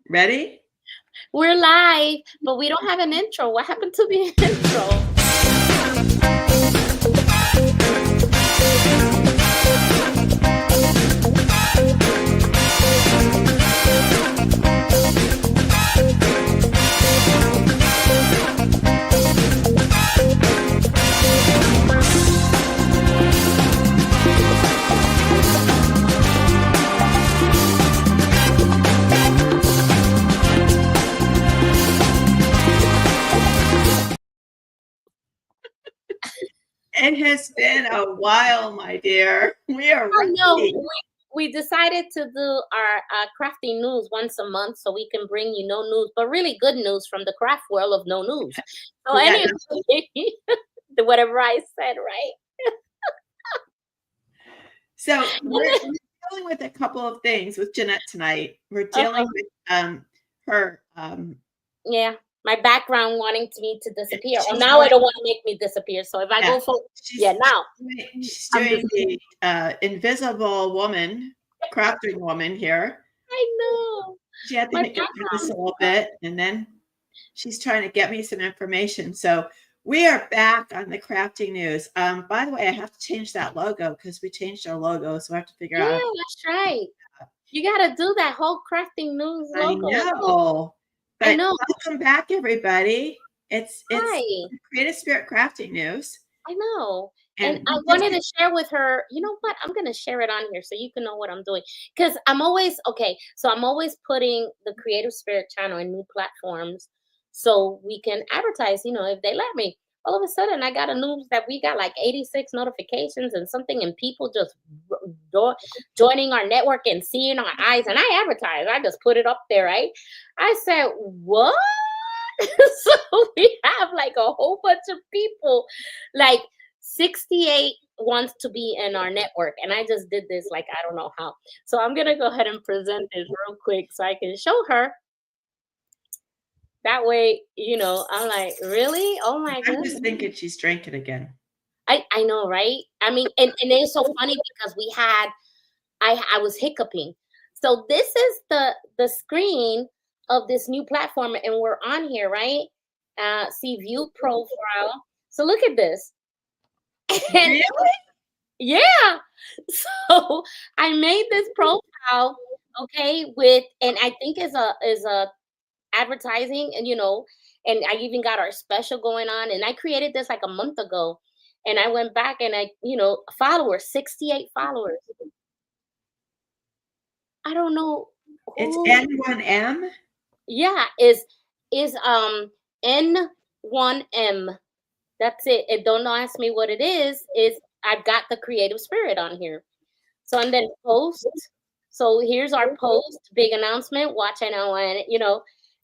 Ready? We're live, but we don't have an intro. What happened to the intro? It has been a while, my dear. We are Oh no, ready. we decided to do our crafting news once a month so we can bring you no news, but really good news from the craft world of no news. So We got anyway, whatever I said, right? So we're dealing with a couple of things with Jeanette tonight. We're dealing with her. Yeah, my background wanting me to disappear. Well, She's now I doing, don't want to make me disappear. So if I yeah, go for she's now she's I'm doing just the invisible woman, crafting woman here. I know She had to my get through this a background. little bit, and then she's trying to get me some information. So we are back on the crafting news. By the way, I have to change that logo because we changed our logo, so I have to figure Yeah, out. that's right. You gotta do that whole crafting news I logo. know, I but know. welcome back, everybody. It's Hi. Creative Spirit Crafting News, I know. And and I wanted to share with her, you know what? I'm going to share it on here so you can know what I'm doing. Because I'm always, okay, so I'm always putting the Creative Spirit channel in new platforms so we can advertise, if they let me. All of a sudden, I got a news that we got like 86 notifications and something, and people just joining our network and seeing our eyes. And I advertise, I just put it up there, right? I said, what? So we have like a whole bunch of people, like 68 wants to be in our network. And I just did this like I don't know how. So I'm gonna go ahead and present this real quick so I can show her. That way, I'm like, really? Oh my I'm just goodness. thinking she's drinking again. I know, right? I mean, and it's so funny because I was hiccuping. So this is the screen of this new platform, and we're on here, right? See view profile. So look at this. And Really? yeah. So I made this profile, okay, and I think is a advertising, and I even got our special going on, and I created this like a month ago, and I went back and followers, 68 followers. I don't know It's who. N1M. Yeah, is N1M. That's it. And don't ask me what it is. Is I've got the creative spirit on here. So and then post. So here's our post, big announcement, watch I know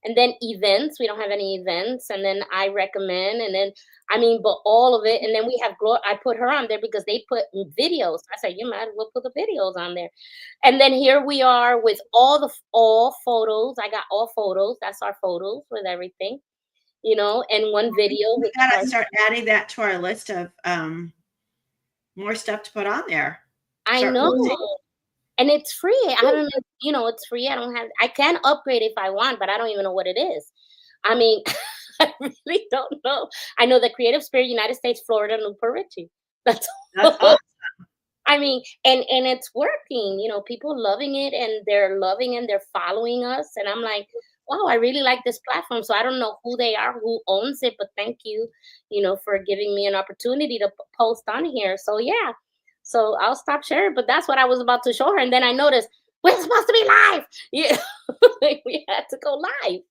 and then events. We don't have any events, and then I recommend, and then but all of it, and then we have I put her on there because they put videos. I said you might as well put the videos on there. And then here we are with all photos. I got all photos. That's our photos with everything, and one video, We which is gotta our. start adding that to our list of more stuff to put on there. I Start know. posting. And it's free. I don't it's free. I can upgrade if I want, but I don't even know what it is. I mean, I really don't know. I know the Creative Spirit, United States, Florida, Newport Richie. That's That's all. awesome. I mean, and it's working, people loving it, and they're loving and they're following us. And I'm like, wow, I really like this platform. So I don't know who they are, who owns it, but thank you, for giving me an opportunity to post on here. So yeah. So I'll stop sharing, but that's what I was about to show her. And then I noticed we're supposed to be live. Yeah. Like we had to go live.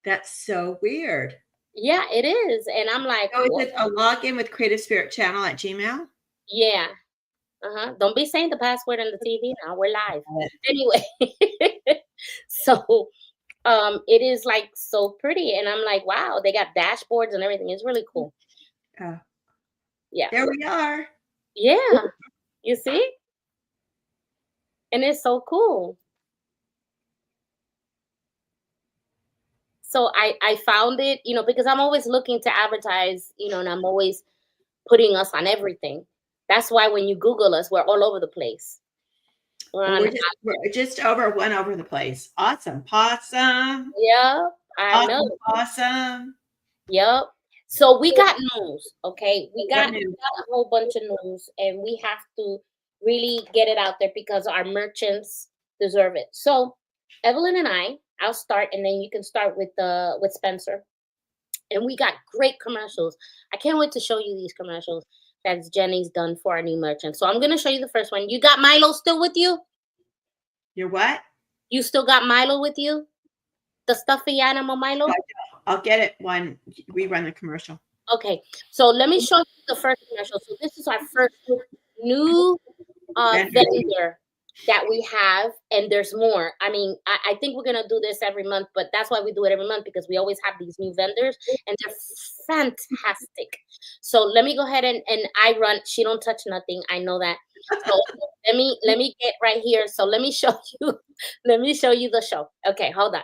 That's so weird. Yeah, it is. And I'm like, So is what? it a login with Creative Spirit Channel at Gmail? Yeah. Don't be saying the password on the TV now. We're live. Anyway. So it is like so pretty. And I'm like, wow, they got dashboards and everything. It's really cool. Yeah. There we are. Yeah. You see? And it's so cool. So I found it, because I'm always looking to advertise, and I'm always putting us on everything. That's why when you Google us, we're all over the place. We're Oh, on. we're just went over the place. Awesome. Possum. Yep, I know. Awesome possum. Yep. So we got news, okay? We What got news? a whole bunch of news, and we have to really get it out there because our merchants deserve it. So Evelyn and I'll start, and then you can start with Spencer. And we got great commercials. I can't wait to show you these commercials that Jenny's done for our new merchants. So I'm gonna show you the first one. You got Milo still with you? Your what? You still got Milo with you? The stuffy animal Milo? I'll get it when we run the commercial. Okay, so let me show you the first commercial. So this is our first new vendor that we have, and there's more. I mean, I think we're gonna do this every month, but that's why we do it every month, because we always have these new vendors, and they're fantastic. So let me go ahead and I run. She don't touch nothing. I know that. So let me get right here. So let me show you. Let me show you the show. Okay, hold on.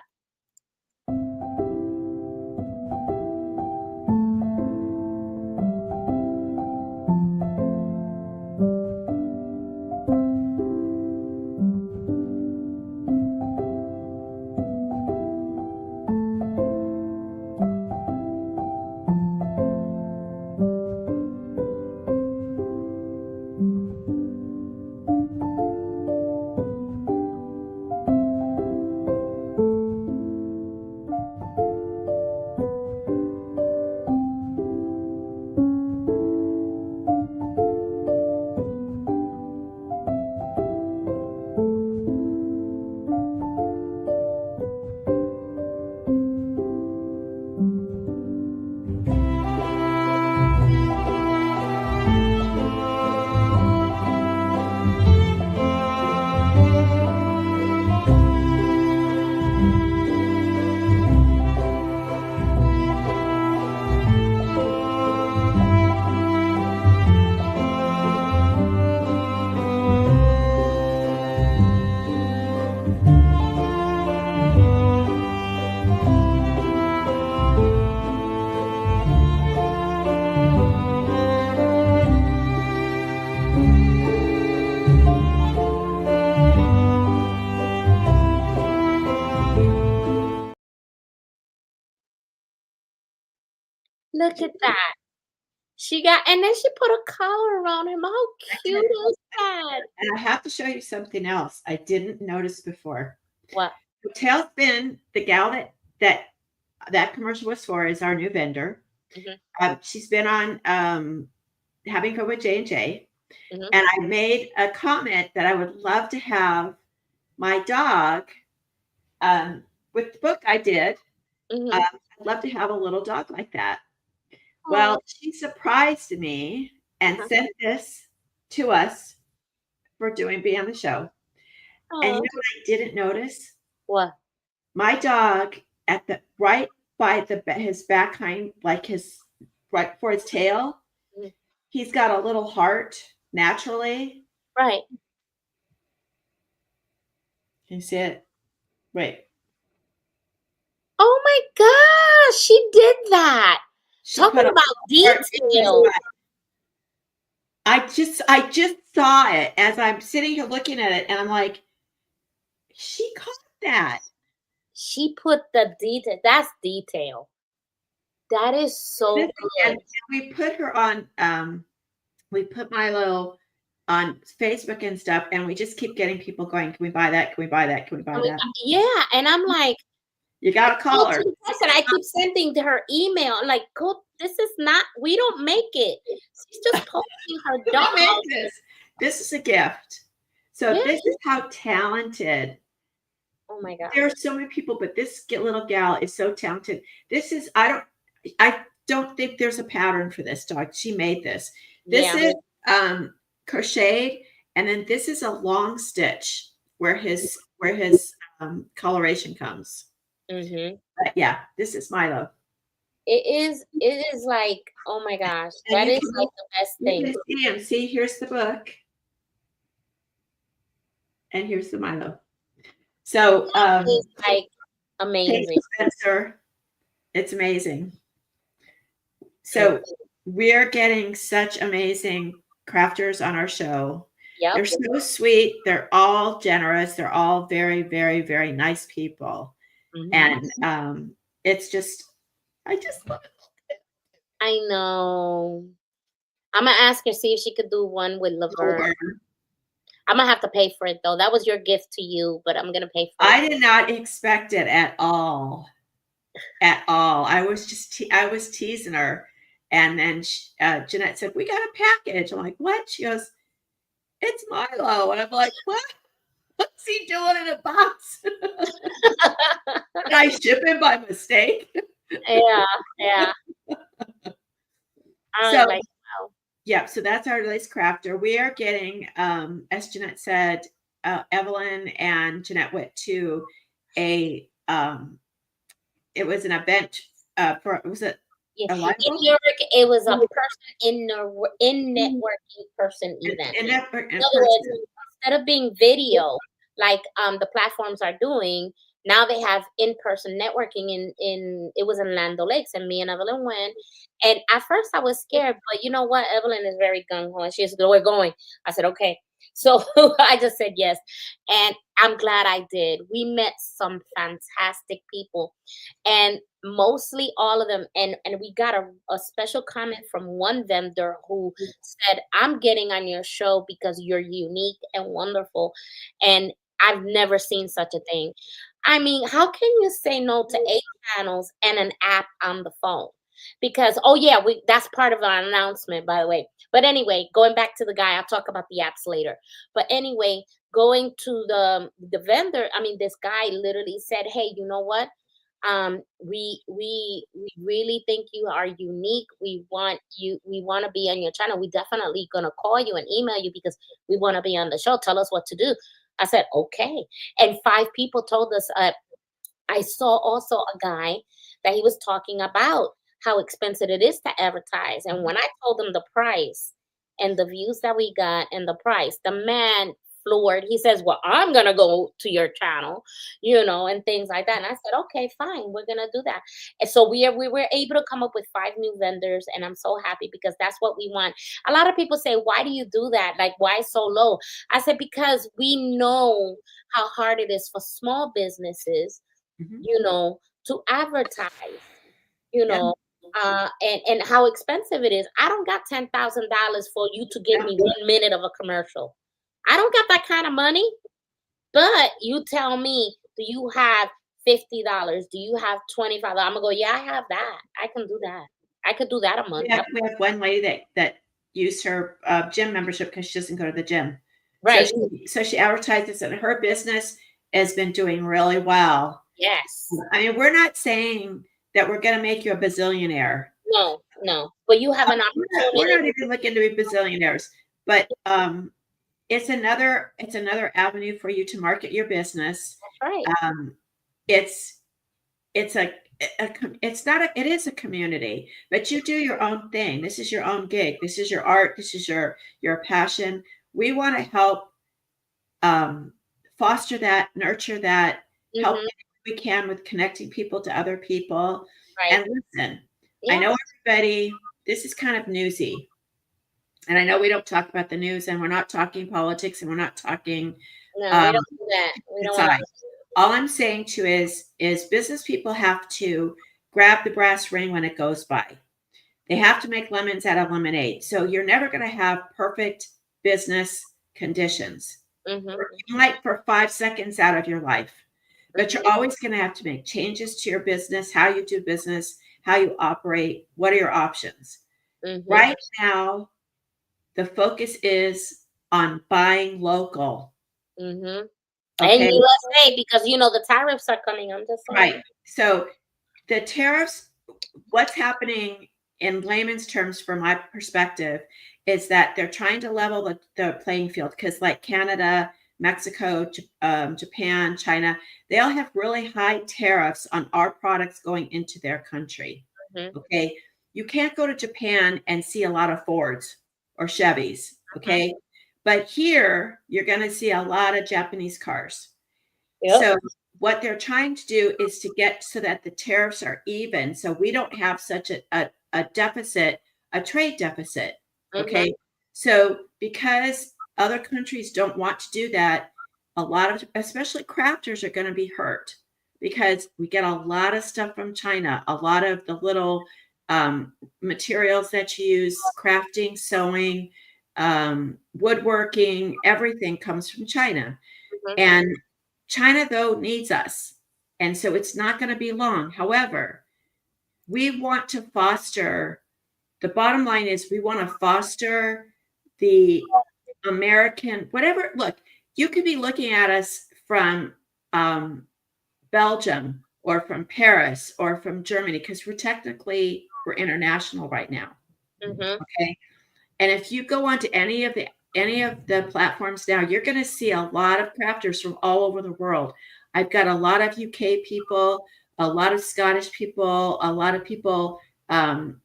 Look at that. She got, and then she put a collar around him. How cute is that? And I have to show you something else I didn't notice before. What? Tailspin, the gal that commercial was for, is our new vendor. She's been on Having Fun with J&J. And I made a comment that I would love to have my dog, with the book I did, I'd love to have a little dog like that. Well, she surprised me and sent this to us for being on the show. And you know what I didn't notice? What? My dog at the right by his back hind, like his right for his tail, he's got a little heart naturally. Right. Can you see it? Right. Oh my gosh, she did that. Talking about detail. I just saw it as I'm sitting here looking at it, and I'm like, she caught that. She put the detail. That's detail. That is so good. And we put her on. We put Milo on Facebook and stuff, and we just keep getting people going. Can we buy that? Can we buy that? Can we buy that? Yeah, and I'm like, you got to call her. And I keep sending to her email. I'm like, "Go. This is not. We don't make it. She's just posting her dog. This is a gift. So this is how talented. Oh my God. There are so many people, but this little gal is so talented. This is I don't think there's a pattern for this dog. She made this. This is crocheted, and then this is a long stitch where his coloration comes. But yeah, this is Milo. It is like, oh my gosh, that is like the best thing. You can see him. See, here's the book, and here's the Milo. So it's like amazing. Spencer, it's amazing. So we're getting such amazing crafters on our show. They're so sweet. They're all generous. They're all very, very, very nice people. And it's just, I just love it. I know. I'm gonna ask her, see if she could do one with Laverne. I'm gonna have to pay for it though. That was your gift to you, but I'm gonna pay for it. I did not expect it at all. At all. I was teasing her. And then Jeanette said, "We got a package." I'm like, "What?" She goes, "It's Milo." And I'm like, "What? What's he doing in a box?" Did I ship him by mistake? Yeah. So, like, wow. yeah, so that's our lace crafter. We are getting, as Jeanette said, Evelyn and Jeanette went to a, it was an event was it Yeah. a live In New York, it was a person in networking person event. in In other words, instead of being video, like the platforms are doing, now they have in-person networking in it was in Land Lakes, and me and Evelyn went. And at first I was scared, but you know what? Evelyn is very gung-ho, and she said, "We're going." I said, "Okay." So I just said yes. And I'm glad I did. We met some fantastic people, and mostly all of them. And we got a special comment from one vendor who said, "I'm getting on your show because you're unique and wonderful, and I've never seen such a thing." I mean, how can you say no to 8 channels and an app on the phone? Because oh yeah, we that's part of our announcement, by the way. But anyway, going back to the guy, I'll talk about the apps later. But anyway, going to the vendor, I mean, this guy literally said, "Hey, you know what? We really think you are unique. We want to be on your channel. We definitely gonna call you and email you because we want to be on the show. Tell us what to do." I said, "Okay." And 5 people told us. I saw also a guy that he was talking about how expensive it is to advertise. And when I told him the price and the views that we got and the price, the man floored. He says, "Well, I'm going to go to your channel, and things like that." And I said, "Okay, fine. We're going to do that." And so we were able to come up with 5 new vendors. And I'm so happy because that's what we want. A lot of people say, "Why do you do that? Like, why so low?" I said, "Because we know how hard it is for small businesses to advertise, you Yeah. know, and how expensive it is. I don't got $10,000 for you to give me 1 minute of a commercial. I don't got that kind of money. But you tell me, do you have $50? Do you have $25? I'm gonna go, yeah, I have that. I can do that. I could do that a month. We have one lady that used her gym membership because she doesn't go to the gym. Right. So she advertises that her business has been doing really well. Yes. I mean, we're not saying that we're going to make you a bazillionaire. No. But you have an opportunity. We're not even looking to be bazillionaires, but it's another avenue for you to market your business. That's right. It is a community, but you do your own thing. This is your own gig. This is your art. This is your passion. We want to help foster that, nurture that, help we can with connecting people to other people. Right. And listen, I know everybody, this is kind of newsy. And I know we don't talk about the news, and we're not talking politics, and we're not talking. No, we don't do that. We don't want to. All I'm saying too is business people have to grab the brass ring when it goes by. They have to make lemons out of lemonade. So you're never going to have perfect business conditions. You might for 5 seconds out of your life, but you're always going to have to make changes to your business, how you do business, how you operate. What are your options? Right now, the focus is on buying local. Okay. And USA, because the tariffs are coming. I'm just saying. Right. So the tariffs, what's happening in layman's terms, from my perspective, is that they're trying to level the playing field, because like Canada, Mexico, Japan, China, they all have really high tariffs on our products going into their country. Okay. You can't go to Japan and see a lot of Fords or Chevys. Okay. But here you're going to see a lot of Japanese cars. So what they're trying to do is to get so that the tariffs are even, so we don't have such a deficit, a trade deficit. Okay. So because other countries don't want to do that, a lot of, especially crafters, are going to be hurt because we get a lot of stuff from China. A lot of the little materials that you use, crafting, sewing, woodworking, everything comes from China. And China, though, needs us. And so it's not going to be long. However, we want to foster, the bottom line is we want to foster the American, whatever. Look, you could be looking at us from Belgium or from Paris or from Germany, because we're international right now. Okay. And if you go onto any of the platforms now, you're going to see a lot of crafters from all over the world. I've got a lot of UK people, a lot of Scottish people, a lot of people from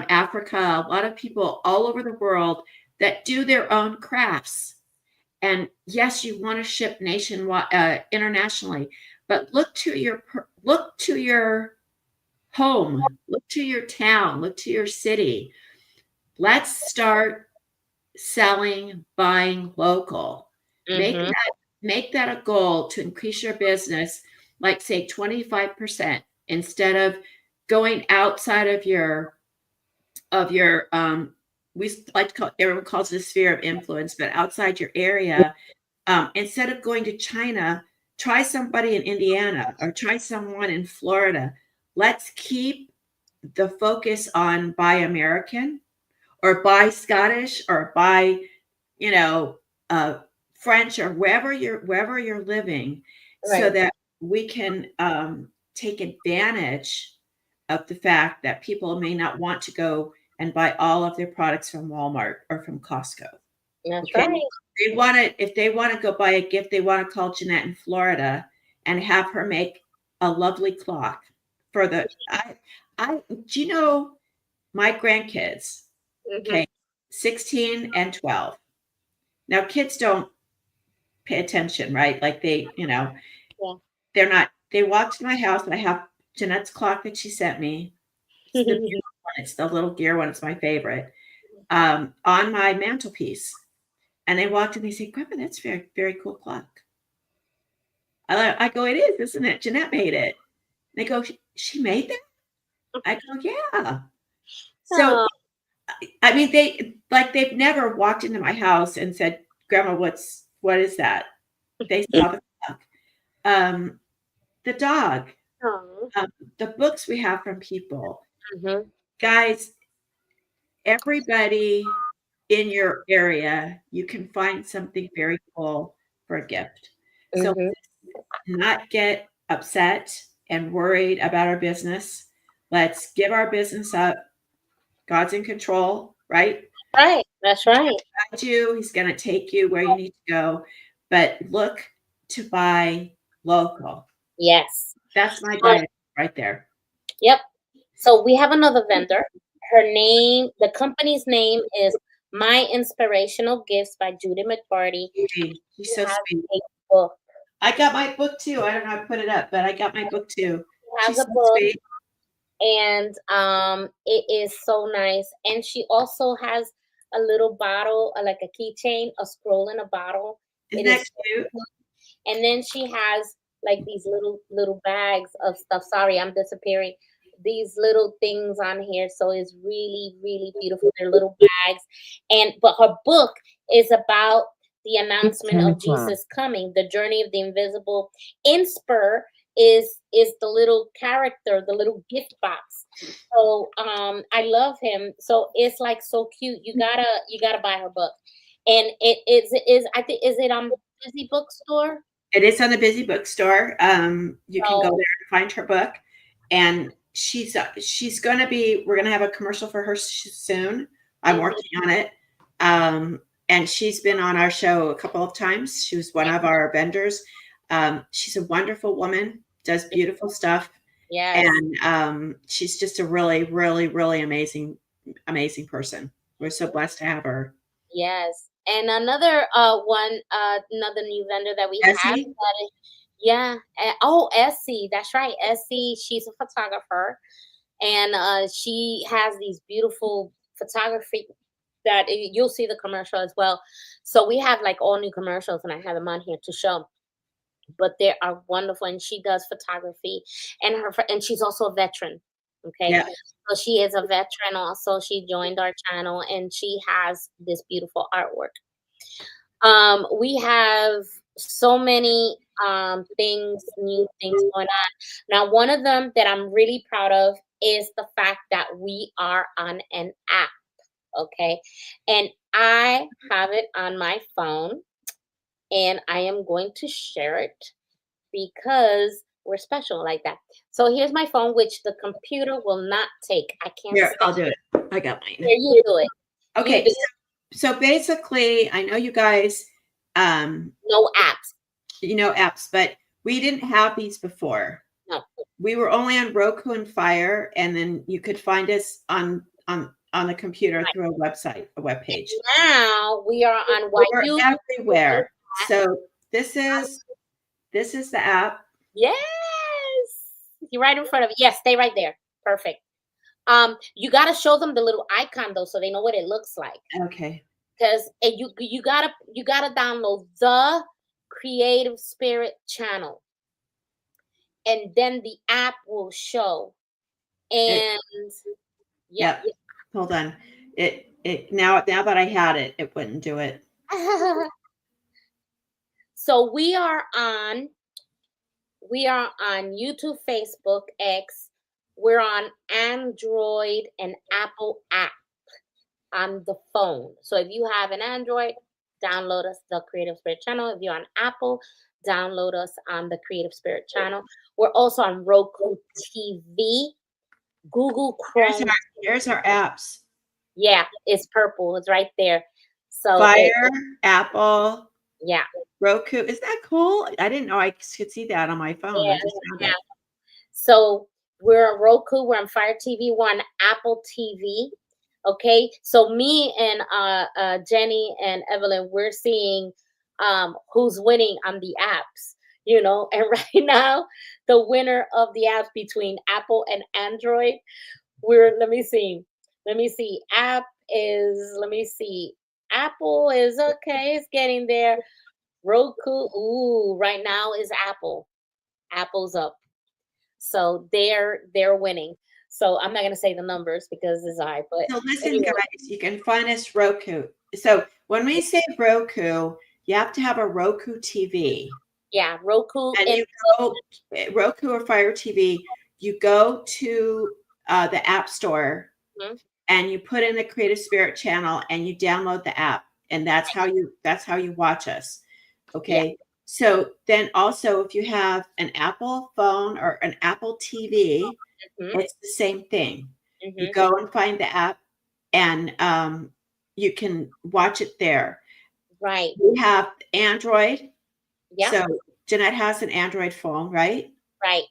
Africa, a lot of people all over the world that do their own crafts. And yes, you want to ship nationwide, internationally, but look to your home, look to your town, look to your city. Let's start selling, buying local. Make that a goal to increase your business, like say 25%, instead of going outside of your we like to call, everyone calls it a sphere of influence, but outside your area. Instead of going to China, try somebody in Indiana or try someone in Florida. Let's keep the focus on buy American or buy Scottish or buy, French, or wherever you're living, so that we can take advantage of the fact that people may not want to go and buy all of their products from Walmart or from Costco. That's right. If they want to go buy a gift, they want to call Jeanette in Florida and have her make a lovely clock for the. Do you know my grandkids? Okay, 16 and 12. Now, kids don't pay attention, right? Like they're not. They walked to my house, and I have Jeanette's clock that she sent me. It's the beautiful one. It's the little gear one. It's my favorite. On my mantelpiece. And they walked in and they said, Grandma, that's very, very cool clock. I go, it is, isn't it? Jeanette made it. They go, she made that? I go, yeah. So, I mean, they've never walked into my house and said, Grandma, what is that? They saw the clock. The dog, the books we have from people. Guys, everybody in your area, you can find something very cool for a gift. So not get upset and worried about our business. Let's give our business up. God's in control, right? Right. That's right. He's going to take you where you need to go, but look to buy local. Yes. That's my guide right there. Yep. So we have another vendor. The company's name is My Inspirational Gifts by Judy McCarty. She's so sweet. Book. I got my book too. I don't know how to put it up, but I got my book too. She has a book, and it is so nice. And she also has a little bottle, like a keychain, a scroll in a bottle. Isn't that cute? And then she has like these little bags of stuff. Sorry, I'm disappearing. These little things on here, so it's really, really beautiful. They're little bags, but her book is about the announcement of Jesus coming, the journey of the invisible. Inspir is the little character, the little gift box. So I love him. So it's like so cute. You gotta buy her book, and it is I think, is it on Busy Bookstore? It is on the Busy Bookstore. You can go there and find her book, and she's going to be. We're going to have a commercial for her soon. I'm working on it. And she's been on our show a couple of times. She was one of our vendors. She's a wonderful woman, does beautiful stuff. Yeah. And she's just a really, really, really amazing person. We're so blessed to have her. Yes. And another another new vendor that we have. Yeah. Essie. That's right. Essie, she's a photographer. And she has these beautiful photography that you'll see the commercial as well. So we have like all new commercials, and I have them on here to show. But they are wonderful, and she does photography, and and she's also a veteran. Okay, Yeah. so she is a veteran. Also, she joined our channel, and she has this beautiful artwork. We have so many new things going on. Now, one of them that I'm really proud of is the fact that we are on an app. Okay, and I have it on my phone, and I am going to share it because we're special like that. So here's my phone, which the computer will not take. I can't Here, say. I'll do it. I got mine. Here, you do it. You Okay. do So basically, I know you guys, no apps. apps, but we didn't have these before. No. We were only on Roku and Fire, and then you could find us on the computer Right. through a website, a web page. Now we are on We're YU. everywhere. So this is the app. Yes. You're right in front of it. Yes, stay right there. Perfect. You gotta show them the little icon though, so they know what it looks like. Okay. Because you gotta download the Creative Spirit channel, and then the app will show. And yeah. Yep. Hold on. It now that I had it, it wouldn't do it. So we are on YouTube, Facebook, X. We're on Android and Apple app on the phone. So if you have an Android, download us the Creative Spirit channel. If you're on Apple, download us on the Creative Spirit channel. We're also on Roku TV, Google Chrome. Here's our apps. Yeah, it's purple. It's right there. So Fire, Apple, yeah. Roku. Is that cool? I didn't know I could see that on my phone. I just found it. So we're on Roku, we're on Fire TV, we're on Apple TV. Okay. So me and Jenny and Evelyn, we're seeing who's winning on the apps, and right now the winner of the apps between Apple and Android, let me see. Apple is okay, it's getting there. Roku, ooh, right now is Apple. Apple's up. So they're winning. So I'm not going to say the numbers because it's I. But so listen, guys, you can find us Roku. So when we say Roku, you have to have a Roku TV. Yeah, Roku. And you go Roku or Fire TV. You go to the App Store, and you put in the Creative Spirit channel, and you download the app, and that's how you watch us. Okay. Yeah. So then also, if you have an Apple phone or an Apple TV, it's the same thing. You go and find the app, and you can watch it there. Right. We have Android. Yeah. So Jeanette has an Android phone, right? Right.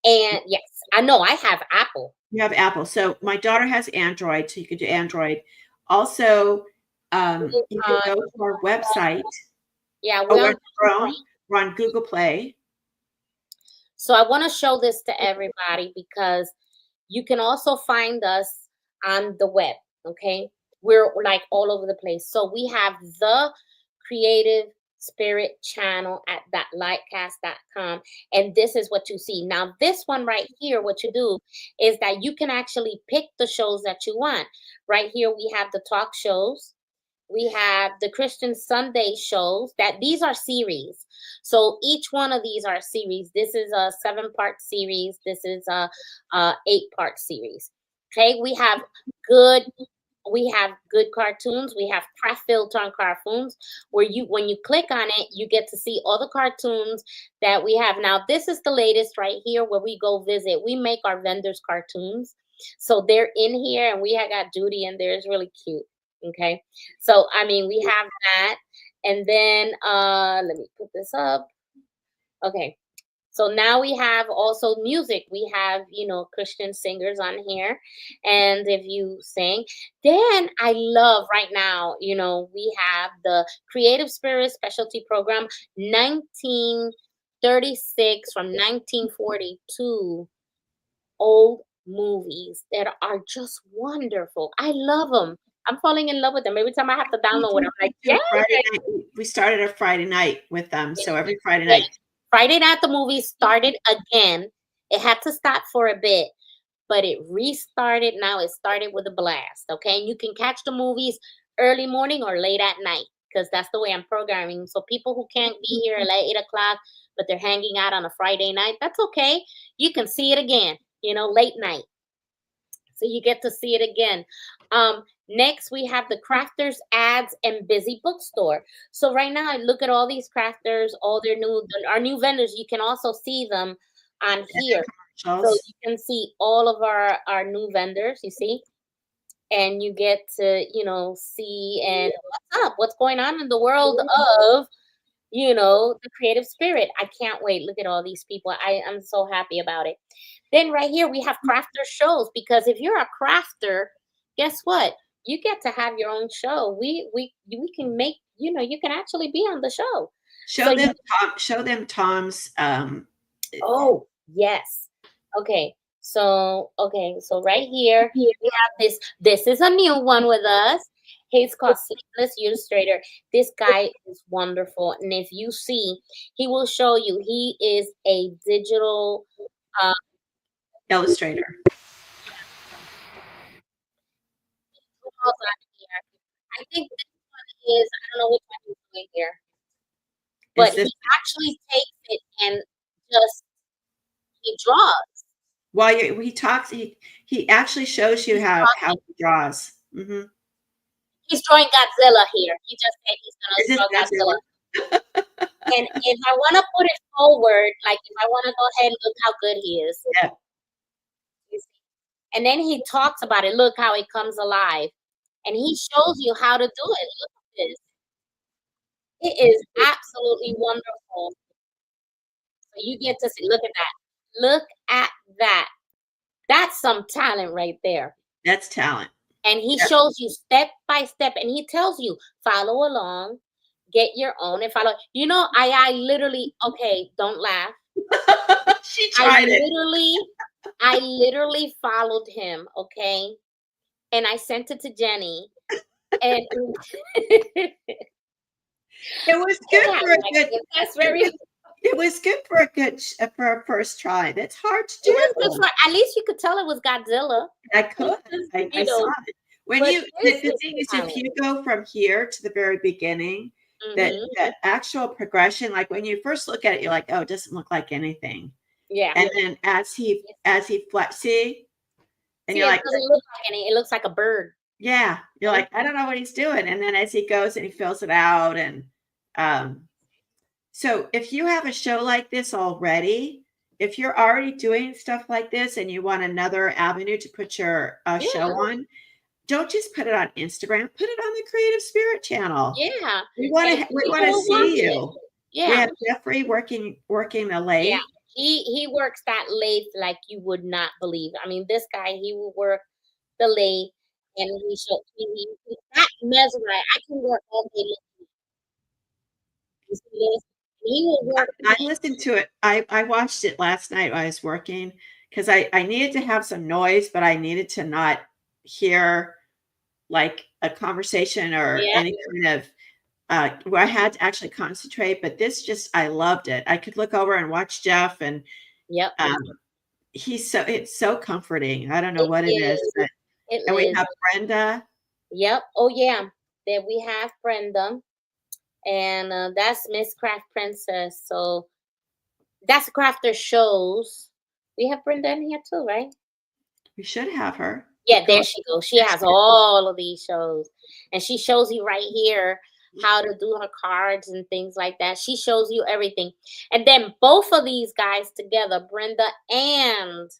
And yes, I know I have Apple. You have Apple. So my daughter has Android, so you could do Android. Also, you can go to our website. Yeah, we're on Google Play. So I want to show this to everybody because you can also find us on the web. Okay. We're like all over the place. So we have the Creative Spirit channel at latetest.com. And this is what you see. Now, this one right here, what you do is that you can actually pick the shows that you want. Right here, we have the talk shows. We have the Christian Sunday shows these are series. So each one of these are a series. This is a 7-part series. This is a 8-part series. Okay. We have good cartoons. We have craft filter on cartoons where when you click on it, you get to see all the cartoons that we have. Now, this is the latest right here where we go visit. We make our vendors cartoons. So they're in here, and we have got Judy in there. It's really cute. Okay. So, I mean, we have that. And then, let me put this up. Okay. So now we have also music. We have, Christian singers on here. And if you sing, then I love right now, we have the Creative Spirit Specialty Program 1936 from 1942. Old movies that are just wonderful. I love them. I'm falling in love with them. Every time I have to download it, I'm like, do yeah. Friday night. We started a Friday night with them, so every Friday Yeah. night. Friday night the movie started again. It had to stop for a bit, but it restarted. Now it started with a blast. Okay, and you can catch the movies early morning or late at night because that's the way I'm programming. So people who can't be here at like 8 o'clock, but they're hanging out on a Friday night, that's okay. You can see it again. Late night. So you get to see it again. Next, we have the crafters, ads, and busy bookstore. So right now, I look at all these crafters, all our new vendors. You can also see them on here. So you can see all of our new vendors. You see, and you get to see and what's going on in the world of the creative spirit. I can't wait. Look at all these people. I'm so happy about it. Then right here we have crafter shows, because if you're a crafter, guess what? You get to have your own show. We can make, you can actually be on the show. Show them Tom's Oh, yes. Okay. So right here we have this. This is a new one with us. He's called Sleepless Illustrator. This guy is wonderful. And if you see, he will show you. He is a digital illustrator. I think this one is, I don't know which one he's doing here, but he actually takes it and just he draws. While he talks, he actually shows you how he draws. Mm-hmm. He's drawing Godzilla here. He just said he's gonna draw Godzilla. And if I want to put it forward, like if I want to go ahead and look how good he is. Yeah. And then he talks about it. Look how it comes alive. And he shows you how to do it. Look at this. It is absolutely wonderful. So you get to see, look at that. Look at that. That's some talent right there. That's talent. And he shows you step by step, and he tells you, follow along, get your own and follow. I literally, okay, don't laugh. She tried I literally followed him, okay? And I sent it to Jenny. And it was good for a good. That's very. It was good for a first try. That's hard to do. At least you could tell it was Godzilla. I could. I saw it. The thing is, if you go from here to the very beginning, that actual progression, like when you first look at it, you're like, oh, it doesn't look like anything. Yeah. And then as he flips, and you're like, it doesn't look like any. It looks like a bird. Yeah, you're like, I don't know what he's doing. And then as he goes and he fills it out, and so if you have a show like this already, if you're already doing stuff like this and you want another avenue to put your show on, don't just put it on Instagram. Put it on the Creative Spirit channel. Yeah, we want to see you. Yeah, we have Jeffrey working the lathe. Yeah, he works that lathe like you would not believe. I mean, this guy, he will work the lathe, and he's that mesmerized. I can work all day long. He will work. I listened to it. I watched it last night while I was working, because I needed to have some noise, but I needed to not hear like a conversation or any kind of where I had to actually concentrate. But this I loved it. I could look over and watch Jeff, and it's so comforting. I don't know what it is. But, and we have Brenda. Yep. Oh yeah. Then we have Brenda. And that's Miss Craft Princess. So that's Crafter Shows. We have Brenda in here too, right? We should have her. Yeah, there she goes. She has all of these shows. And she shows you right here how to do her cards and things like that. She shows you everything. And then both of these guys together, Brenda and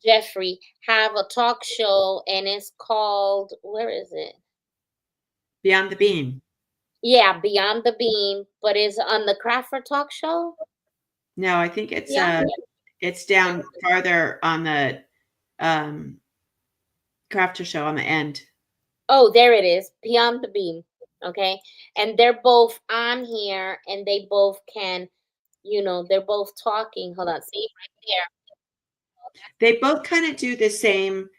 Jeffrey, have a talk show, and it's called, where is it? Beyond the Beam. Yeah, Beyond the Beam, but it's on the Crafter Talk Show. No, I think it's down farther on the Crafter Show on the end. Oh, there it is, Beyond the Beam. Okay, and they're both on here, and they both can, they're both talking. Hold on, see right there. They both kind of do the same.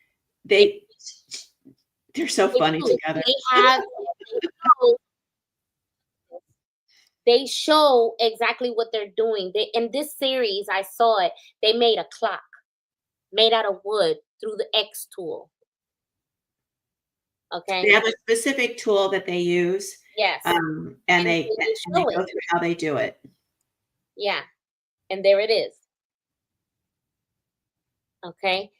They're so funny together. They show exactly what they're doing. They, in this series, I saw it. They made a clock made out of wood through the X tool. They Okay. have a specific tool that they use, Yes. and they show go it. through how they do it. Yeah. And there it is. Okay.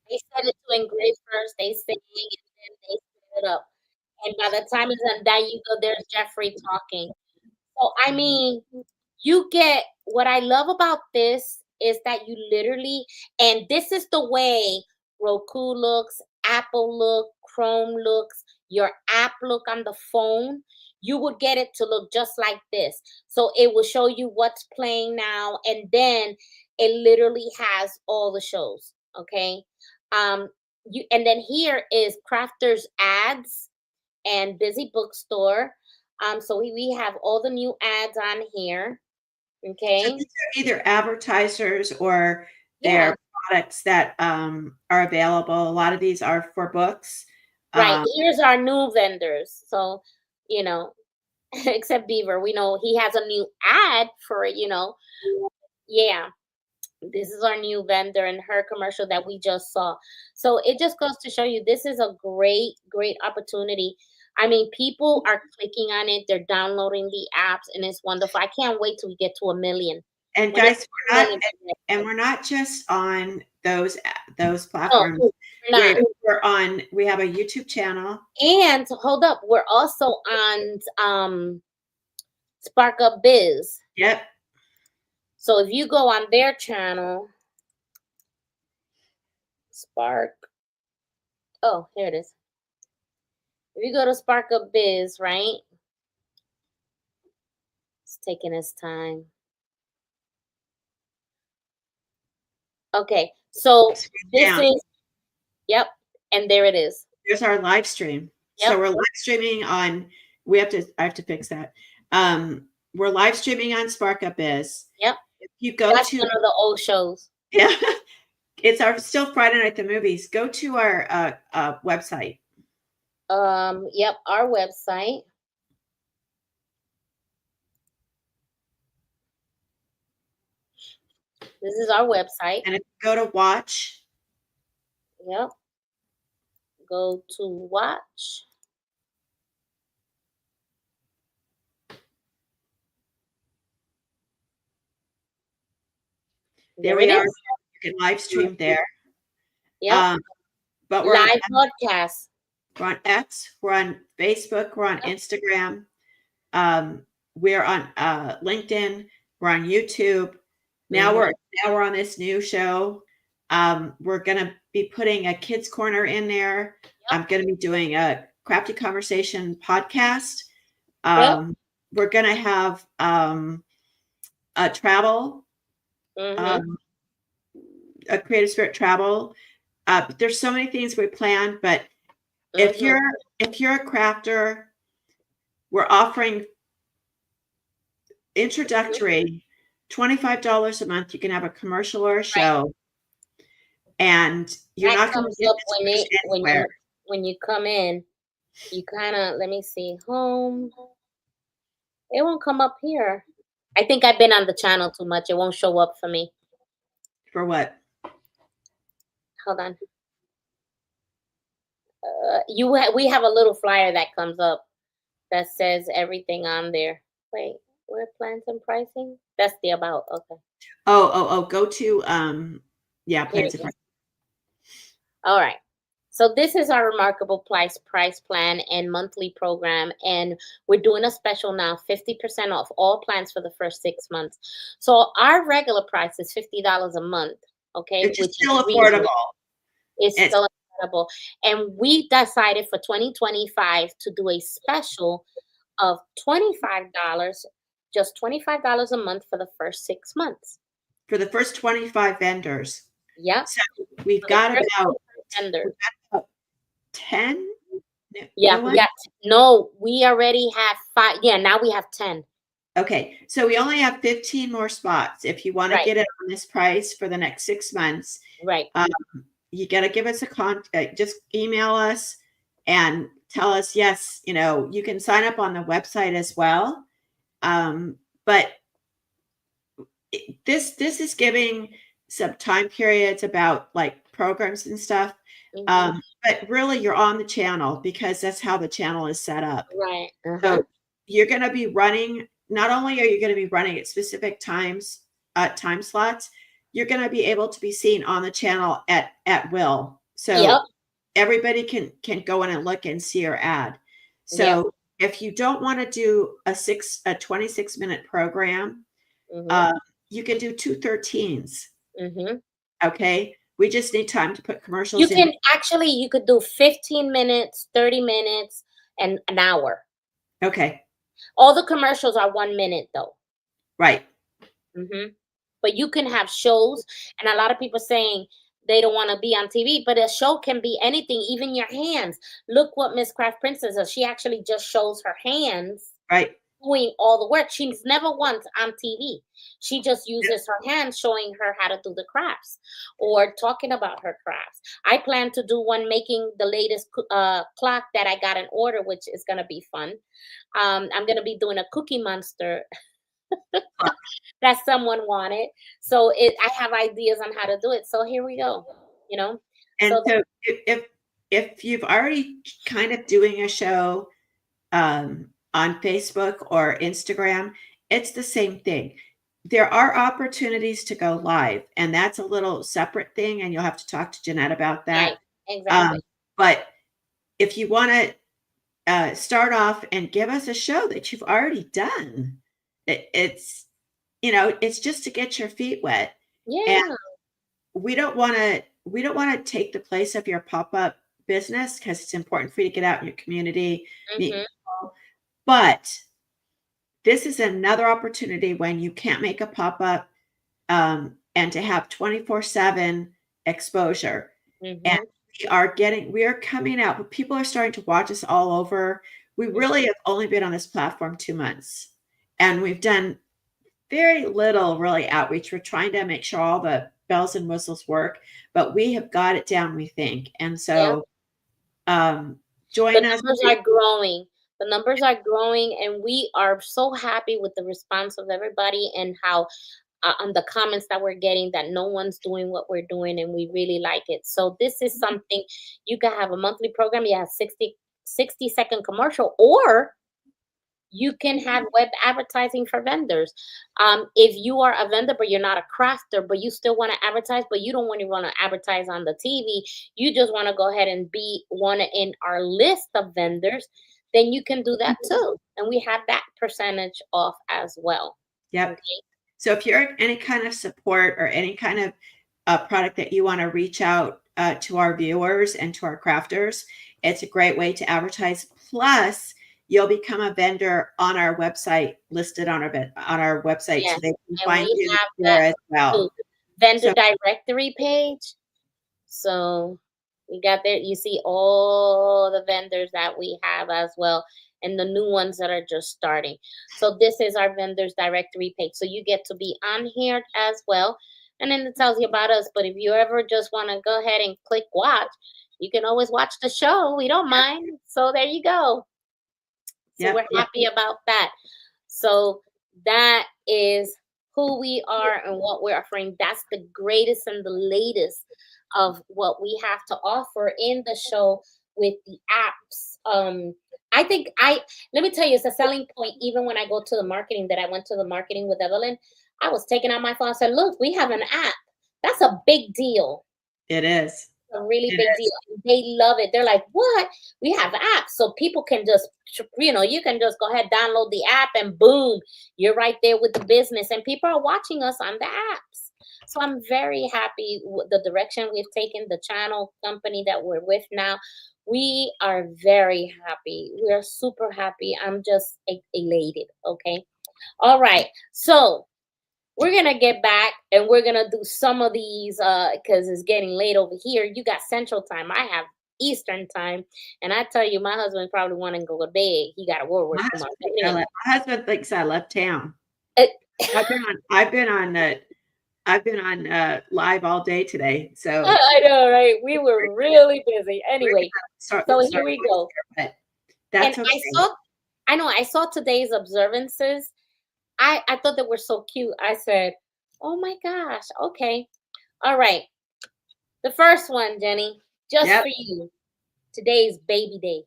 They set it to engrave first. They sing and then they set it up. And by the time it's done, there you go. There's Jeffrey talking. So I mean, you get what I love about this is that you literally, and this is the way Roku looks, Apple look, Chrome looks, your app look on the phone. You would get it to look just like this. So it will show you what's playing now, and then it literally has all the shows. Okay. You and then here is Crafters ads and Busy Bookstore. So we have all the new ads on here. So Okay. these are either advertisers or Yeah. they're products that are available. A lot of these are for books. Right. Um, Here's our new vendors. So, you know, except Beaver, we know he has a new ad for, yeah. This is our new vendor and her commercial that we just saw. So it just goes to show you this is a great, great opportunity. I mean, people are clicking on it, they're downloading the apps, and it's wonderful. I can't wait till we get to 1 million. and When it's guys, 1 million, we're not just on those no, platforms. we're not. We have a YouTube channel. And hold up, we're also on Spark Up Biz. Yep. So if you go on their channel, Spark, oh, here it is. If you go to Spark Up Biz, right? It's taking its time. Okay, so this is, yep, and there it is. There's our live stream. Yep. So we're live streaming on, I have to fix that. We're live streaming on Spark Up Biz. Yep. If you go That's to one of the old shows. Yeah, it's our still Friday Night the Movies. Go to our website. Yep, our website. This is our website. And if you go to watch. Yep. Go to watch. There we are. You can live stream there. Yeah. But we're live broadcast. We're on X, we're on Facebook, we're on Instagram, we're on LinkedIn, we're on YouTube. Now we're on this new show. We're gonna be putting a kids corner in there. Yep. I'm gonna be doing a Crafty Conversation podcast. We're gonna have a travel, a Creative Spirit travel. There's so many things we planned, but if you're a crafter, we're offering introductory $25 a month. You can have a commercial or a show, and you're not going to get this anywhere. When you come in, you kind of, let me see, home. It won't come up here. I think I've been on the channel too much. It won't show up for me. For what? Hold on. We have a little flyer that comes up that says everything on there. Wait, where plans and pricing? That's the about. Okay. Go to plans and pricing. All right. So this is our remarkable price plan and monthly program, and we're doing a special now, 50% off all plans for the first 6 months. So our regular price is $50 a month. Okay, which is still affordable. It's still affordable, and we decided for 2025 to do a special of $25, just $25 a month for the first 6 months. For the first 25 vendors. Yep. So we've got about 10. Yeah. We already have 5. Yeah, now we have 10. Okay, so we only have 15 more spots. If you want to get it on this price for the next 6 months, right? you got to give us just email us and tell us, yes, you can sign up on the website as well. But this is giving some time periods about like programs and stuff. But really you're on the channel because that's how the channel is set up. Right. So you're going to be running, not only are you going to be running at specific times, time slots, you're going to be able to be seen on the channel at will. So everybody can go in and look and see your ad. So if you don't want to do a 26-minute program, you can do 2 13s. Okay. We just need time to put commercials you can actually, you could do 15 minutes, 30 minutes, and an hour. Okay. All the commercials are 1 minute though. Right. But you can have shows, and a lot of people saying they don't want to be on TV, but a show can be anything, even your hands. Look what Miss Craft Princess does. She actually just shows her hands. Right. Doing all the work. She's never once on TV. She just uses her hands, showing her how to do the crafts or talking about her crafts. I plan to do one making the latest clock that I got an order, which is going to be fun. I'm going to be doing a Cookie Monster that someone wanted. So I have ideas on how to do it. So here we go, And so if you've already kind of doing a show, on Facebook or Instagram, it's the same thing. There are opportunities to go live, and that's a little separate thing, and you'll have to talk to Jeanette about that. Right, exactly. But if you want to start off and give us a show that you've already done, it's just to get your feet wet. Yeah. And we don't want to take the place of your pop-up business because it's important for you to get out in your community, meet people. But this is another opportunity when you can't make a pop-up, and to have 24/7 exposure. And we are coming out, but people are starting to watch us all over. We really have only been on this platform 2 months, and we've done very little really outreach. We're trying to make sure all the bells and whistles work, but we have got it down, we think. And so join us. The numbers are growing. The numbers are growing, and we are so happy with the response of everybody and how on the comments that we're getting that no one's doing what we're doing, and we really like it. So this is something you can have a monthly program. You have 60-second commercial, or you can have web advertising for vendors. If you are a vendor, but you're not a crafter, but you still want to advertise, but you don't want to advertise on the TV, you just want to go ahead and be one in our list of vendors, then you can do that too. And we have that percentage off as well. Yep. Okay. So if you're any kind of support or any kind of product that you want to reach out to our viewers and to our crafters, it's a great way to advertise. Plus, you'll become a vendor on our website, listed on our website, so they can find you there as well. Vendor directory page. So we got there. You see all the vendors that we have as well, and the new ones that are just starting. So this is our vendors directory page. So you get to be on here as well. And then it tells you about us. But if you ever just want to go ahead and click watch, you can always watch the show. We don't mind. So there you go. So we're happy about that. So that is who we are and what we're offering. That's the greatest and the latest of what we have to offer in the show with the apps. I think let me tell you, it's a selling point. Even when I go to the marketing, that I went to the marketing with Evelyn, I was taking out my phone and said, look, we have an app. That's a big deal. It is. A really big deal. They love it. They're like, what? We have apps. So people can just, you can just go ahead, download the app, and boom, you're right there with the business. And people are watching us on the apps. So I'm very happy with the direction we've taken, the channel company that we're with now. We are very happy. We are super happy. I'm just elated. Okay. All right. So we're going to get back and we're going to do some of these because it's getting late over here. You got Central Time. I have Eastern Time. And I tell you, my husband probably want to go to bed. He got to work tomorrow. My husband thinks I left town. I've been on I've been on live all day today, so I know, right? We were really busy. we're Anyway, gonna so start here we go. but And that's okay. I saw today's observances. I thought they were so cute. I said, "Oh my gosh, okay. All right. The first one, Jenny, just Yep. for you. Today's baby day.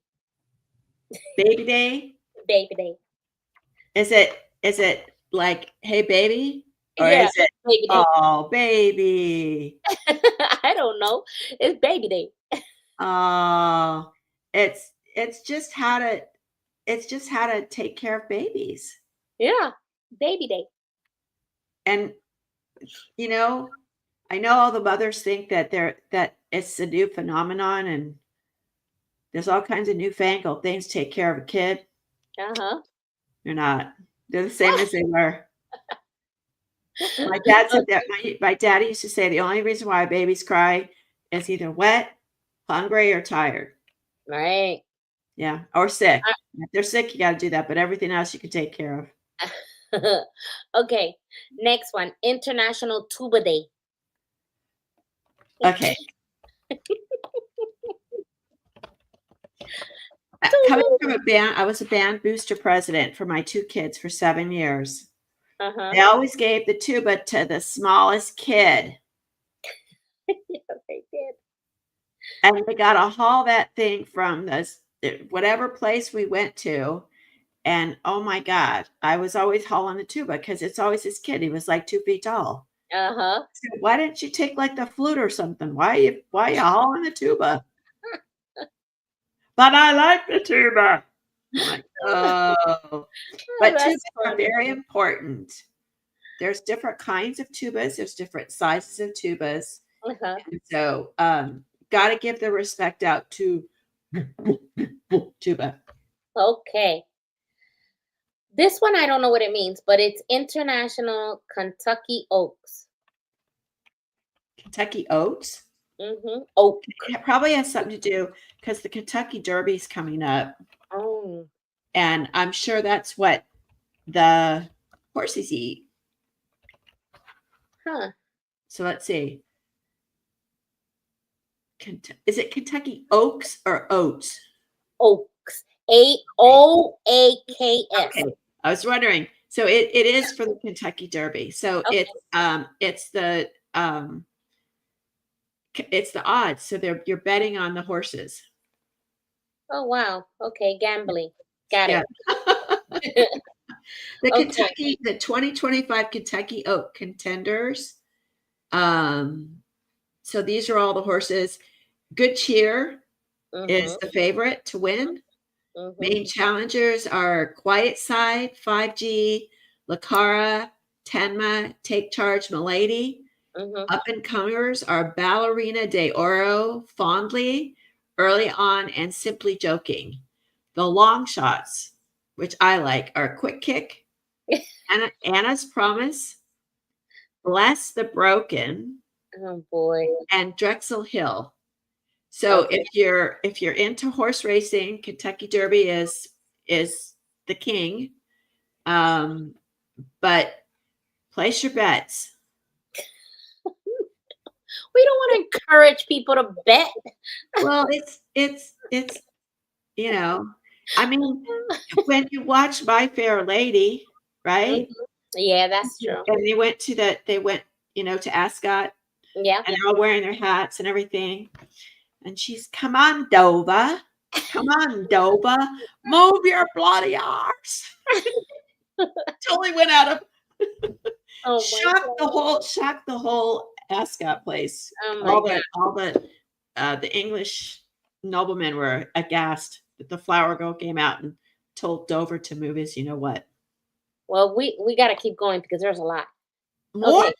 Baby day. Baby day. Is it like, hey baby? Or Yeah, is it baby day. oh baby? I don't know. It's baby day. Oh, it's just how to take care of babies. Yeah, baby day. And you know, I know all the mothers think that that it's a new phenomenon and there's all kinds of newfangled things to take care of a kid. Uh-huh. They're not. They're the same as they were. My dad said that my daddy used to say the only reason why babies cry is either wet, hungry, or tired. Right. Yeah, or sick. If they're sick, you got to do that, but everything else you can take care of. Okay. Next one. International Tuba Day. Okay. Coming Tuba. from a band, I was a band booster president for my 2 kids for 7 years. Uh-huh. They always gave the tuba to the smallest kid, Yeah, they did. and we gotta haul that thing from this whatever place we went to, and oh my god, I was always hauling the tuba because it's always this kid, he was like 2 feet tall. Uh-huh. I said, "Why didn't you take, like, the flute or something? Why you hauling the tuba?" "But I like the tuba." I'm like, "Oh." Oh, But tubas that's are funny. very important. There's different kinds of tubas, there's different sizes of tubas, Uh-huh. and so, gotta give the respect out to tuba. Okay. This one I don't know what it means, but it's International Kentucky Oaks. Kentucky oats? Oak. It probably has something to do because the Kentucky Derby's coming up, Oh. and I'm sure that's what the horses eat. Huh. So let's see. Is it Kentucky Oaks or Oats? Oaks. Okay. Oaks. Okay. I was wondering. So it is for the Kentucky Derby. So Okay. it's the odds. So you're betting on the horses. Oh wow. Okay, gambling. Got Yeah. it. Okay. The 2025 Kentucky Oak contenders. Um, so these are all the horses. Good Cheer is Mhm. the favorite to win. Mhm. Main challengers are Quiet Side, 5G, Lakara, Tenma, Take Charge, Milady. Mhm. Up and comers are Ballerina de Oro, Fondly, Early On, and Simply Joking. The long shots, which I like, are Quick Kick, Anna's Promise, Bless the Broken, Oh boy. and Drexel Hill. So Okay. if you're into horse racing, Kentucky Derby is the king. But place your bets. We don't want to encourage people to bet. Well, it's you know, I mean, when you watch My Fair Lady, Mhm. right? Yeah, that's true. And they went, to Ascot Yeah. and they're all wearing their hats and everything. And she's, come on, Dova. Come on, Dova. Move your bloody arse. Totally went out of Oh my god. shocked the whole Ascot place. Oh my god. All the English noblemen were aghast that the flower girl came out and told Dover to move his you know what. Well, we got to keep going because there's a lot. More? Okay.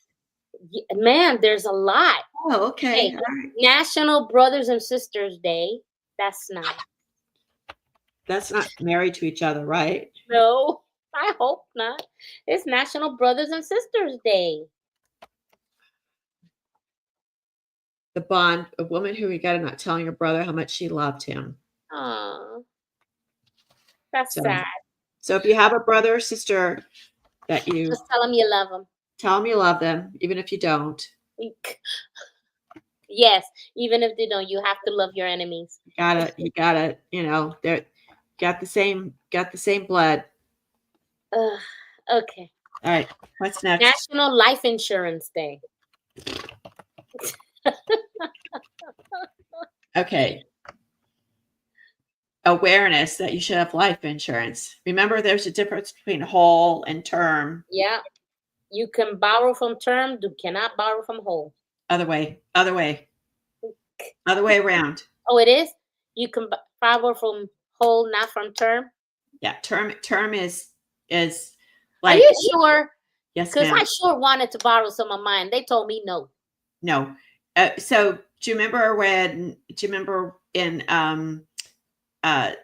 Man, there's a lot. Oh, okay. Okay. All right. National Brothers and Sisters Day. That's nice. That's not married to each other, right? No, I hope not. It's National Brothers and Sisters Day. The bond, a woman who regretted not telling her brother how much she loved him. Aw, that's So, sad. so if you have a brother or sister that you Just tell them you love them. Tell them you love them, even if you don't. Yes, even if they don't, you have to love your enemies. You gotta, they're got the same blood. Okay. All right, what's next? National Life Insurance Day. Okay. Awareness that you should have life insurance. Remember, there's a difference between whole and term. Yeah. You can borrow from term, you cannot borrow from whole. Other way around. Oh, it is? You can borrow from whole, not from term? Yeah, term is Are like, you sure? yes, Because ma'am. I sure wanted to borrow some of mine. They told me no. No. So do you remember in the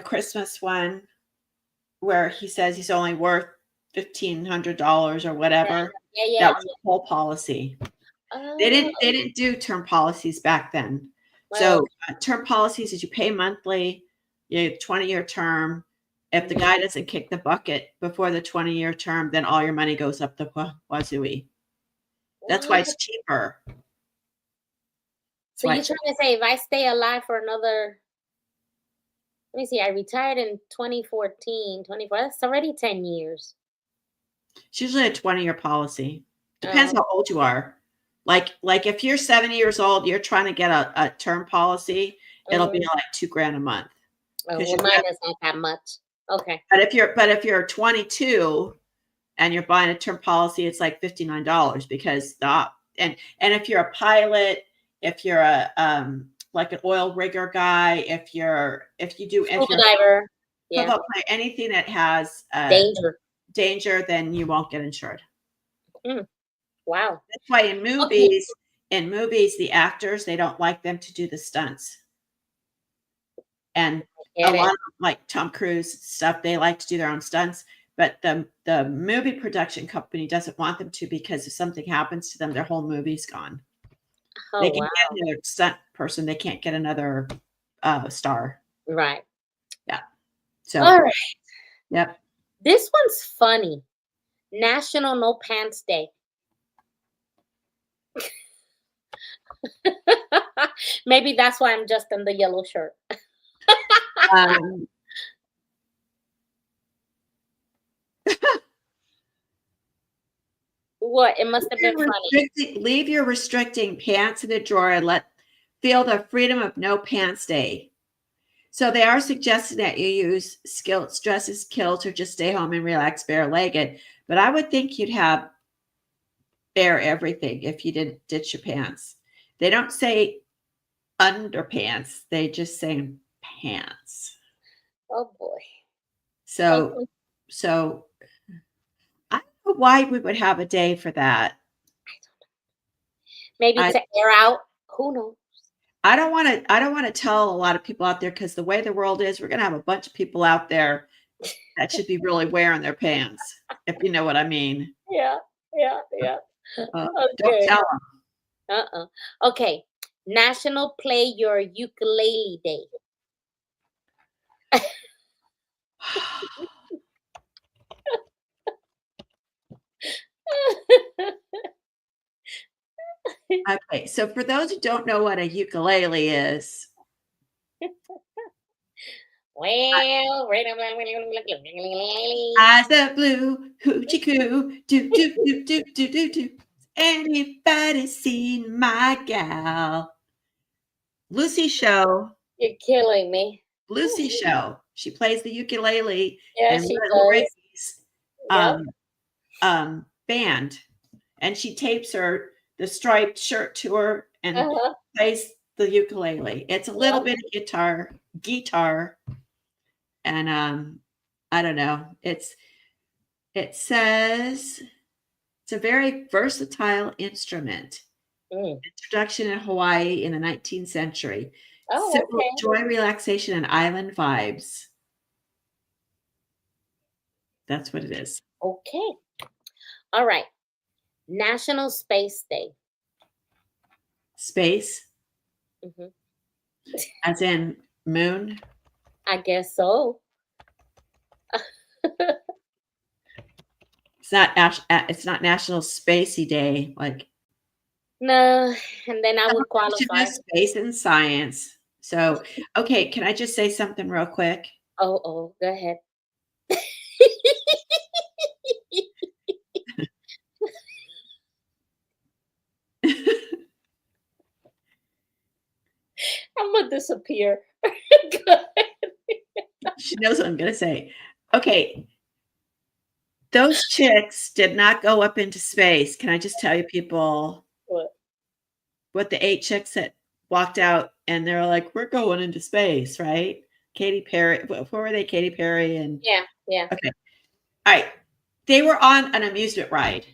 Christmas one where he says he's only worth $1,500 or whatever? Yeah. That was a whole policy. They Oh, didn't do term policies back then. well, So term policies is you pay monthly, you have 20-year term. If the guy doesn't kick the bucket before the 20-year term, then all your money goes up the wazooey. That's why it's cheaper. so you're trying to say if I stay alive for another, let me see, I retired in 2014, 24, that's already 10 years. It's usually a 20-year policy. Depends how old you are. Like if you're 70 years old, you're trying to get a term policy, it'll be like $2,000 a month. Well, mine is not that much. Okay. But if you're 22 and you're buying a term policy, it's like $59 because and if you're a pilot, if you're a like an oil rigger guy, if you're Diver, yeah, anything that has danger, then you won't get insured. Wow. That's why in movies, the actors, they don't like them to do the stunts. And a lot of like Tom Cruise stuff, they like to do their own stunts, but the movie production company doesn't want them to because if something happens to them, their whole movie's gone. They can get another stunt person, they can't get another star. Right. Yeah. So all right. Yep. This one's funny. National No Pants Day. Maybe that's why I'm just in the yellow shirt. What? It must have been funny. Leave your restricting pants in the drawer and feel the freedom of no pants day. So they are suggesting that you use skilts, dresses, kilts, or just stay home and relax bare-legged. But I would think you'd have bare everything if you didn't ditch your pants. They don't say underpants. They just say pants. Oh boy. So I don't know why we would have a day for that. Maybe to air out. Who knows? I don't want to tell a lot of people out there because the way the world is, we're going to have a bunch of people out there that should be really wearing their pants, if you know what I mean. Yeah. Okay. Don't tell them. Okay. National Play Your Ukulele Day. Okay, so for those who don't know what a ukulele is, eyes of blue, hoochie coo, do do do do do do do. Anybody seen my gal? Lucy Show. You're killing me. Lucy Show. She plays the ukulele in Little Ricky's band, and she tapes the striped shirt to her and plays the ukulele. It's a little bit of guitar, and I don't know. It says it's a very versatile instrument. Introduction in Hawaii in the 19th century. Simple joy, relaxation, and island vibes. That's what it is. Okay. All right. National Space Day. Space? As in moon? I guess so. It's not National Spacey Day. Like, No, and then I would qualify. space and science. So, okay, can I just say something real quick? Oh, go ahead. I'm gonna disappear. She knows what I'm going to say. Okay, those chicks did not go up into space. Can I just tell you, people, what the 8 chicks that walked out and they're like, we're going into space, right? Katy Perry, what were they? Katy Perry and Yeah. okay. All right. They were on an amusement ride.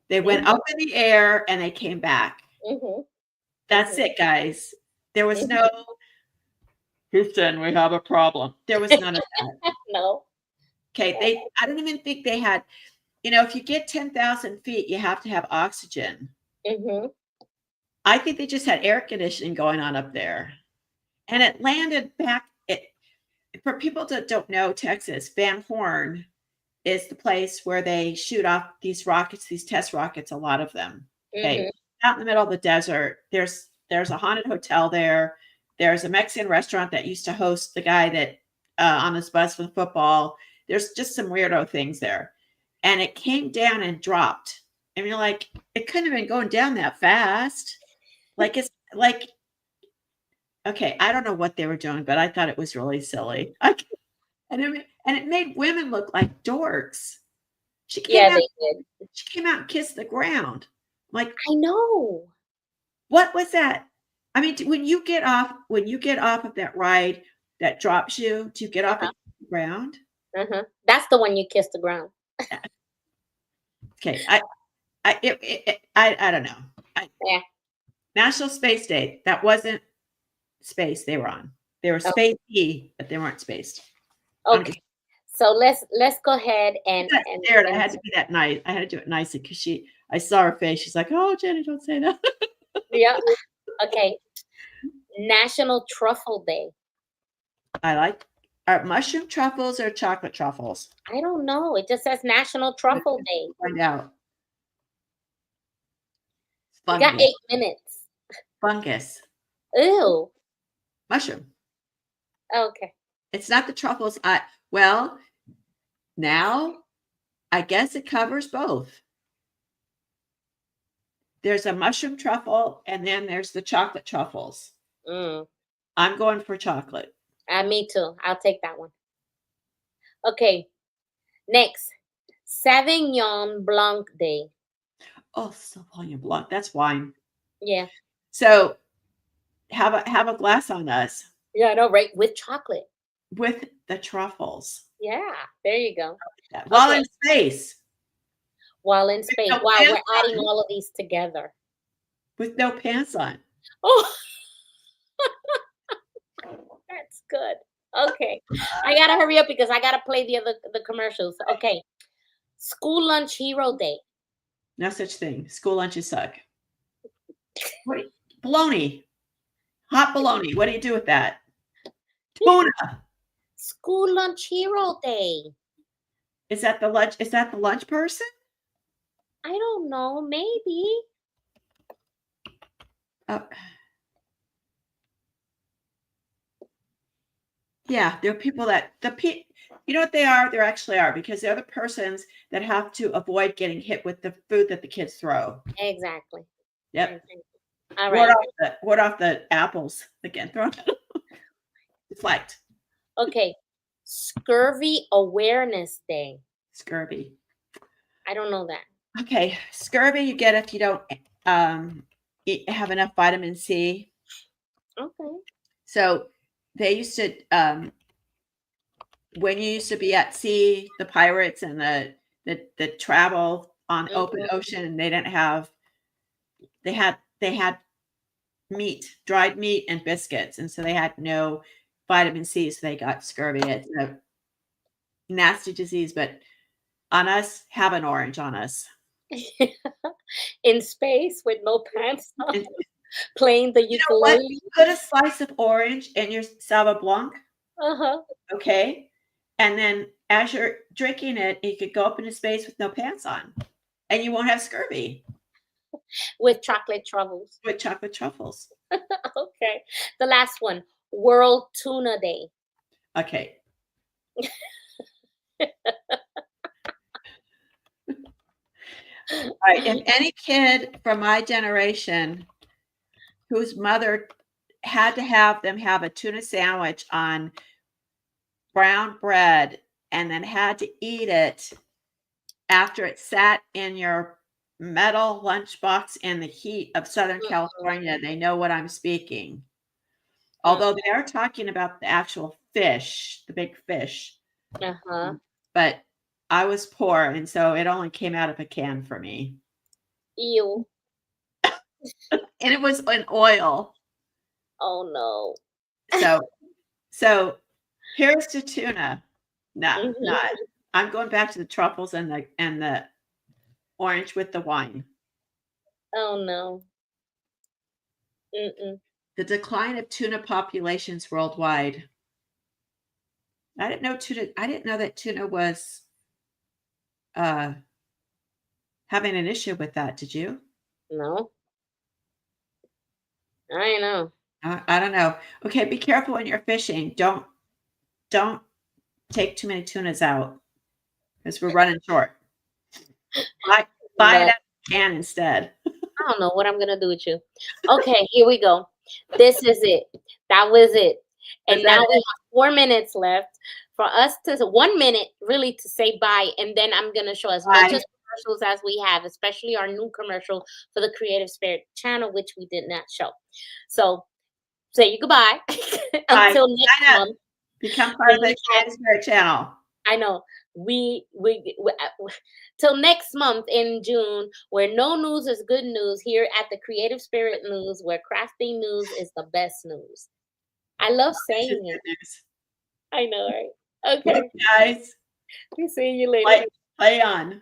They went up in the air and they came back. That's it, guys. There was no Houston, we have a problem. There was none of that. No. Okay. I don't even think they had, if you get 10,000 feet, you have to have oxygen. I think they just had air conditioning going on up there. And it landed back. For people that don't know Texas, Van Horn is the place where they shoot off these rockets, these test rockets, a lot of them. Okay. Out in the middle of the desert, there's a haunted hotel there. There's a Mexican restaurant that used to host the guy that on his bus with football. There's just some weirdo things there. And it came down and dropped. And you're like, it couldn't have been going down that fast. Like, it's like, okay, I don't know what they were doing, but I thought it was really silly. And it made women look like dorks. She came they did. She came out and kissed the ground. Like, I know. What was that? I mean, when you get off of that ride that drops you, do you get off the ground? That's the one you kiss the ground. Okay, I don't know. National Space Day. That wasn't space they were on. They were spacey, but they weren't spaced. Okay. So let's go ahead and I had to be that nice. I had to do it nicely because I saw her face. She's like, "Oh, Jenny, don't say that." Yeah. Okay. National Truffle Day. I like mushroom truffles or chocolate truffles. I don't know. It just says National Truffle Day. Find out. You got 8 minutes. Fungus. Ew. Mushroom. Okay. It's not the truffles. Well, now I guess it covers both. There's a mushroom truffle and then there's the chocolate truffles. I'm going for chocolate. Me too. I'll take that one. Okay. Next, Sauvignon Blanc Day. Oh, Sauvignon Blanc. That's wine. Yeah. So have a glass on us. Yeah, I know, right? With chocolate. With the truffles. Yeah, there you go. While in space. While in space. Wow, we're adding all of these together. With no pants on. Oh, that's good. Okay, I gotta hurry up because I gotta play the commercials. Okay, School Lunch Hero Day. No such thing. School lunches suck. Bologna. Hot bologna. What do you do with that? Tuna. School Lunch Hero Day. Is that the lunch? Is that the lunch person? I don't know. Maybe. Yeah, there are people that you know what they are? They actually are because they're the persons that have to avoid getting hit with the food that the kids throw. Exactly. Yep. All right. Ward off the apples again. Throw it. Deflect. Okay. Scurvy Awareness Day. Scurvy. I don't know that. Okay. Scurvy you get if you don't have enough vitamin C. Okay. So they used to when you used to be at sea, the pirates and the travel on open ocean, they didn't have they had meat, dried meat and biscuits, and so they had no vitamin C, so they got scurvy. It's a nasty disease, but on us, have an orange on us. In space with no pants on, playing the ukulele. You put a slice of orange in your Sauva Blanc. Uh-huh. Okay. And then as you're drinking it, you could go up into space with no pants on, and you won't have scurvy With chocolate truffles. with chocolate truffles. Okay. The last one, World Tuna Day. Okay. All right. If any kid from my generation whose mother had to have them have a tuna sandwich on brown bread and then had to eat it after it sat in your metal lunchbox in the heat of Southern California, they know what I'm speaking. Although they are talking about the actual fish, the big fish. But I was poor, and so it only came out of a can for me. Ew. And it was in oil. Oh no. So here's to tuna. No, not. I'm going back to the truffles and the orange with the wine. Oh no. The decline of tuna populations worldwide. I didn't know that tuna was having an issue with that. Did you? No. I know. I don't know. Okay, be careful when you're fishing. Don't take too many tunas out because we're running short. Buy it at the can instead. I don't know what I'm gonna do with you. Okay, here we go. This is it. That was it. And now we have 4 minutes left for us to 1 minute really to say bye. And then I'm gonna show as much as commercials as we have, especially our new commercial for the Creative Spirit channel, which we did not show. So say you goodbye until next month. Become part of the Creative Spirit channel. I know. We till next month in June, where no news is good news, here at the Creative Spirit News, where crafting news is the best news. I love saying it. I know, right? Okay, guys. We see you later. Play on.